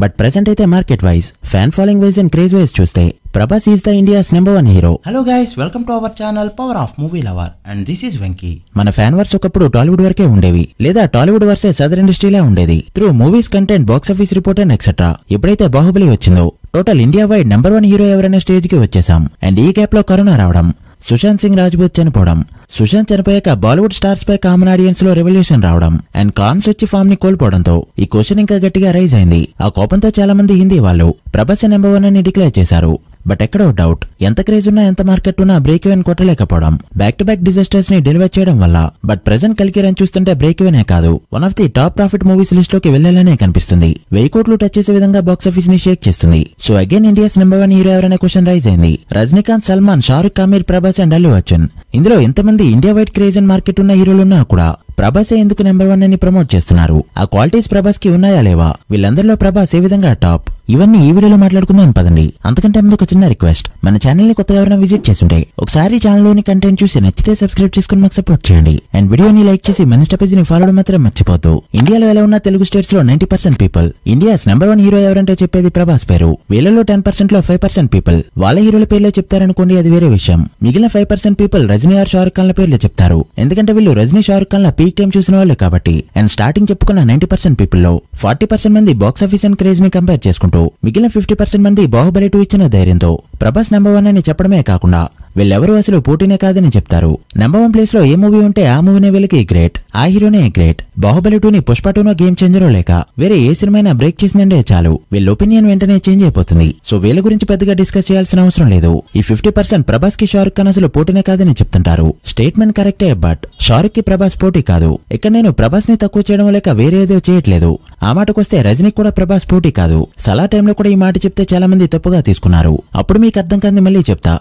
But present అయితే market wise, fan following wise and craze wise చూస్తే Prabhas is the India's #1 hero. Hello guys, welcome to our channel power of movie lover and this is Venky. మన fan verse ఒకప్పుడు టాలీవుడ్ వరకే ఉండేవి, లేదా టాలీవుడ్ వర్సే సదర్ ఇండస్ట్రీలా ఉండేది. Through movies, content, box office report and etcetera. ఎప్పుడైతే బాహుబలి వచ్చిందో total India wide #1 hero ఎవరైనా stage కి వచ్చేసాం. అండ్ ఈ గ్యాప్ లో కరోనా రావడం, సుశాంత్ సింగ్ రాజ్పూత్ చనిపోవడం, సుశాంత్ చనిపోయాక బాలీవుడ్ స్టార్స్ పై కామన్ ఆడియన్స్ లో రెవల్యూషన్ రావడం అండ్ కాన్స్ వచ్చి ఫామ్ ని కోల్పోవడంతో ఈ క్వశ్చన్ ఇంకా గట్టిగా రైజ్ అయింది. ఆ కోపంతో చాలా మంది హిందీ వాళ్ళు ప్రభాస్ #1 అని డిక్లేర్ చేశారు. బట్ ఎక్కడో డౌట్, ఎంత క్రేజ్ ఉన్నా, ఎంత మార్కెట్ ఉన్నా బ్రేక్ ఈవెన్ కొట్టలేకపోవడం, బ్యాక్ టు బ్యాక్ డిజాస్టర్స్ ని డెలివర్ చేయడం వల్ల. బట్ ప్రెజెంట్ కల్కి రన్ చూస్తుంటే బ్రేక్ ఈవెనే కాదు, one of the top profit movies list లోకి వెళ్లేలానే కనిపిస్తుంది. 1000 కోట్లు టచ్ చేసే విధంగా బాక్స్ ఆఫీస్ ని షేక్ చేస్తుంది. సో అగైన్ ఇండియాస్ #1 హీరో ఎవరైనా క్వశ్చన్ రైజ్ అయింది. రజనీకాంత్, సల్మాన్, షారుఖ్, ఆమీర్, ప్రభాస్ అండ్ అల్లు అర్జున్. ఇందులో ఎంతమంది India wide craze and market ఉన్న హీరోలున్నా కూడా ప్రభాసే ఎందుకు #1 అని ప్రమోట్ చేస్తున్నారు? ఆ క్వాలిటీస్ ప్రభాస్ కి ఉన్నాయా లేవా? వీళ్ళందరిలో ప్రభాస్ ఏ విధంగా టాప్? ఇవన్నీ ఈ వీడియోలో మాట్లాడుకుందాం పదండి. అంతకంటే ముందు ఒక చిన్న రిక్వెస్ట్, మన ఛానల్ ని కొత్తగా ఎవరైనా విజిట్ చేస్తుంటే ఒకసారి ఛానల్ లోని కంటెంట్ చూసి నచ్చితే సబ్స్క్రైబ్ చేసుకుని మాకు సపోర్ట్ చేయండి. అండ్ వీడియోని లైక్ చేసి మన ఇన్స్టా పేజ్ ని ఫాలో మాత్రం మర్చిపోతూ. ఇండియాలో ఎలా ఉన్న తెలుగు స్టేట్స్ లో 90% పీపుల్ ఇండియాస్ #1 హీరో ఎవరంటే చెప్పేది ప్రభాస్ పేరు. వీళ్ళలో 10% లో 5% పీపుల్ వాళ్ళ హీరోల పేర్లే చెప్తారనుకోండి, అది వేరే విషయం. మిగిలిన 5% పీపుల్ రజనీ ఆర్ షారుఖ్ ఖాన్ ల పేర్లు చెప్తారు. ఎందుకంటే వీళ్ళు రజనీ, షారుఖ్ ఖాన్ ల పీక్ టైం చూసిన వాళ్ళు కాబట్టి. అండ్ స్టార్టింగ్ చెప్పుకున్న 90% పీపుల్ లో 40% మంది బాక్స్ ఆఫీస్ అండ్ క్రేజ్ ని కంపేర్ చేసుకుంటూ మిగిలిన 50% మంది బాహుబలి 2 ఇచ్చిన ధైర్యంతో ప్రభాస్ #1 అని చెప్పడమే కాకుండా వీళ్ళెవరూ అసలు పోటీనే కాదని చెప్తారు. #1 ప్లేస్ లో ఏ మూవీ ఉంటే ఆ మూవీనే వీళ్ళకి గ్రేట్, ఆ హీరోనే గ్రేట్. బాహుబలి 2ని పుష్ప 2నో గేమ్ చేంజరో లేక వేరే ఏ సినిమా బ్రేక్ చేసిందంటే చాలు వీళ్ళ ఒపీనియన్ వెంటనే చేంజ్ అయిపోతుంది. సో వీళ్ళ గురించి పెద్దగా డిస్కస్ చేయాల్సిన అవసరం లేదు. ఈ 50% ప్రభాస్ కి షారుఖ్ ఖాన్ అసలు పోటీనే కాదని చెప్తుంటారు. స్టేట్మెంట్ కరెక్టే, బట్ షారుఖ్ కి ప్రభాస్ పోటీ కాదు. ఇక్కడ నేను ప్రభాస్ ని తక్కువ చేయడం లేక వేరే ఏదో చేయట్లేదు. ఆ మాటకొస్తే రజనీకి కూడా ప్రభాస్ పోటీ కాదు. సలా టైంలో కూడా ఈ మాట చెప్తే చాలా మంది తప్పుగా తీసుకున్నారు. అప్పుడు మీకు అర్థం కాదు, మళ్ళీ చెప్తా.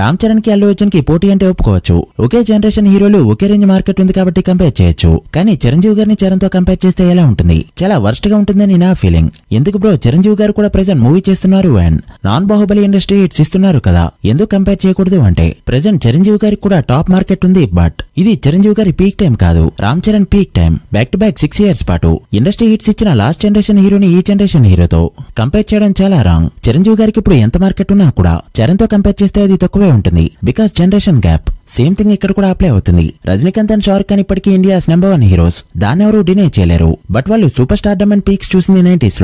రామ్ చరణ్ కి, అల్లు అర్జున్ కి పోటీ అంటే ఒప్పుకోవచ్చు. ఒకే జనరేషన్ హీరోలు, ఒకే రేంజ్ మార్కెట్ ఉంది కాబట్టి కంపేర్ చేయొచ్చు. కానీ చిరంజీవి గారిని చరణ్ తో కంపేర్ చేస్తే ఎలా ఉంటుంది? చాలా వర్స్ట్ గా ఉంటుందని నా ఫీలింగ్. ఎందుకు బ్రో, చిరంజీవి గారు కూడా ప్రెజెంట్ మూవీ చేస్తున్నారు and non Baahubali industry hits ఇస్తున్నారు కదా, ఎందుకు కంపేర్ చేయకూడదు అంటే ప్రెజెంట్ చిరంజీవి గారికి కూడా టాప్ మార్కెట్ ఉంది. బట్ ఇది చిరంజీవి గారి పీక్ టైం కాదు, Ram Charan peak time. Back to back 6 years పాటు ఇండస్ట్రీ హిట్స్ ఇచ్చిన లాస్ట్ జనరేషన్ హీరోని ఈ జనరేషన్ హీరోతో కంపేర్ చేయడం చాలా రాంగ్. చిరంజీవి గారికి ఇప్పుడు ఎంత మార్కెట్ ఉన్నా కూడా చరణ్ తో కంపేర్ చేస్తే అది తక్కువే ఉంటుంది. Because generation gap. Same thing ఇక్కడ కూడా అప్లై అవుతుంది. రజనీకాంత్ అండ్ షారుఖ్ ఖాన్ ఇప్పటికీ ఇండియాస్ #1 హీరోస్, దాన్ని ఎవరు డినై చేయలేరు. బట్ వాళ్ళు superstardom and peaks చూసింది 90s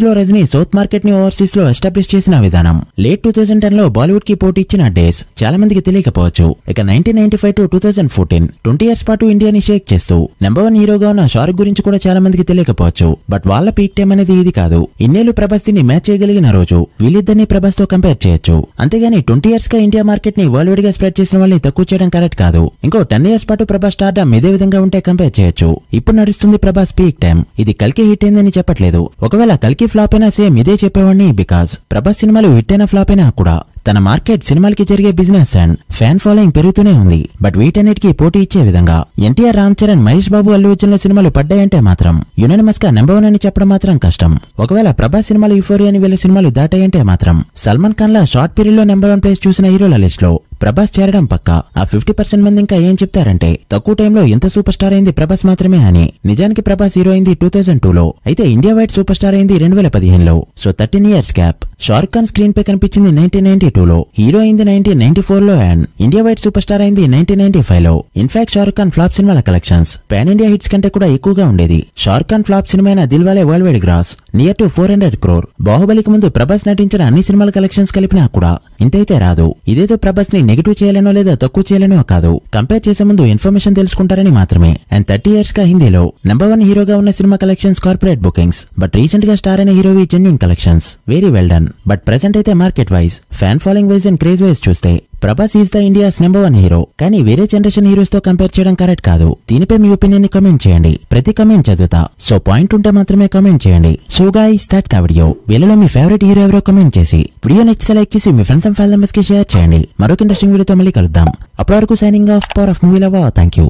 లో రజనీ సౌత్ మార్కెట్ ని ఓవర్సీస్ లో ఎస్టాబ్లిష్ చేసిన విధానం. లేట్ 2010 లో బాలీవుడ్ కి పోటీ ఇచ్చిన డేస్ చాలా మందికి తెలియకపోవచ్చు. ఇక 1995 to 2014 20 years పాటు ఇండియాని షేక్ చేస్తూ #1 హీరోగా ఉన్న షారుఖ్ గురించి కూడా చాలా మందికి తెలియకపోవచ్చు. బట్ వాళ్ళ పీక్ టైం అనేది ఇది కాదు. ఇన్నేళ్లు ప్రభాస్ దీన్ని మ్యాచ్ చేయగలిగిన రోజు వీళ్ళిద్దరిని ప్రభాస్ తో కంపేర్ చేయొచ్చు. అంతేగాని 20 years గా ఇండియా మార్కెట్ ని వరల్డ్ వైడ్ గా స్ప్రెడ్ చేసిన వాళ్ళని తక్కువ చేయడం కరెక్ట్ కాదు. ఇంకో 10 years పాటు ప్రభాస్ స్టార్డమ్ ఇదే విధంగా ఉంటే కంపేర్ చేయొచ్చు. ఇప్పుడు నడుస్తుంది ప్రభాస్ పీక్ టైం. ఇది కల్కి హిట్ అయిందని చెప్పట్లేదు. ఒకవేళ కల్కి ఫ్లాప్ అయినా సేమ్ ఇదే చెప్పేవాడిని. బికాస్ ప్రభాస్ సినిమాలు హిట్ అయినా ఫ్లాప్ అయినా కూడా తన మార్కెట్, సినిమాలకి జరిగే బిజినెస్ అండ్ ఫ్యాన్ ఫాలోయింగ్ పెరుగుతూనే ఉంది. బట్ వీటన్నిటికీ పోటీ ఇచ్చే విధంగా ఎన్టీఆర్, రామ్ చరణ్, మహేష్ బాబు, అల్లు అర్జున్ సినిమాలు పడ్డాయంటే మాత్రం యునానిమస్ గా #1 అని చెప్పడం మాత్రం కష్టం. ఒకవేళ ప్రభాస్ సినిమాలు యూఫోరియా అని వీళ్ళ సినిమాలు దాటాయంటే మాత్రం సల్మాన్ ఖాన్ లా షార్ట్ పీరియడ్ లో #1 ప్లేస్ చూసిన హీరోల లిస్ట్ లో ప్రభాస్ చేరడం పక్క. ఆ 50% మంది ఇంకా ఏం చెప్తారంటే తక్కువ టైంలో ఎంత సూపర్ స్టార్ అయింది ప్రభాస్ మాత్రమే అని. నిజానికి ప్రభాస్ హీరో అయింది 2002లో, అయితే ఇండియా వైడ్ సూపర్ స్టార్ అయింది 2015లో. So 13 years gap. Shahrukh Khan screen పై కనిపించింది 1992లో, హీరో అయింది 1994లో and India wide super star అయింది 1995లో. ఇన్ఫాక్ట్ షారుఖ్ ఖాన్ ఫ్లాప్ సినిమాల కలెక్షన్స్ పాన్ ఇండియా హిట్స్ కంటే కూడా ఎక్కువగా ఉండేది. షారుఖ్ ఖాన్ ఫ్లాప్ సినిమా అయిన Dilwale world wide gross near to 400 crore. బాహుబలికి ముందు ప్రభాస్ నటించిన అన్ని సినిమాల కలెక్షన్స్ కలిపినా కూడా ఇంతైతే రాదు. ఇదేదో ప్రభాస్ ని నెగిటివ్ చేయలేనో లేదా తక్కువ చేయలేనో కాదు, కంపేర్ చేసే ముందు ఇన్ఫర్మేషన్ తెలుసుకుంటారని మాత్రమే. అండ్ 30 years గా హిందీలో #1 హీరోగా ఉన్న సినిమా collections corporate bookings, but recent గా స్టార్ అయిన హీరోవి genuine collections. Very well done. But present అయితే market wise, fan following wise and craze wise చూస్తే Prabhas is the India's #1 hero. కానీ వేరే జనరేషన్ హీరోస్ తో కంపేర్ చేయడం కరెక్ట్ కాదు. దీనిపై మీ ఒపీనియన్ ని కమెంట్ చేయండి. ప్రతి కమెంట్ చదువుతా. సో పాయింట్ ఉంటే మాత్రమే కమెంట్ చేయండి. So guys, that the video. వీళ్ళలో మీ ఫేవరెట్ హీరో ఎవరో కమెంట్ చేసి వీడియో నచ్చితే లైక్ చేసి మీ ఫ్రెండ్స్ అండ్ ఫ్యామిలీ మెంబర్స్ కి షేర్ చేయండి. మరొక ఇంట్రెస్టింగ్ వీడియోతో మళ్ళీ కలుద్దాం. అప్పటి వరకు signing off, power of movie lover. Thank you.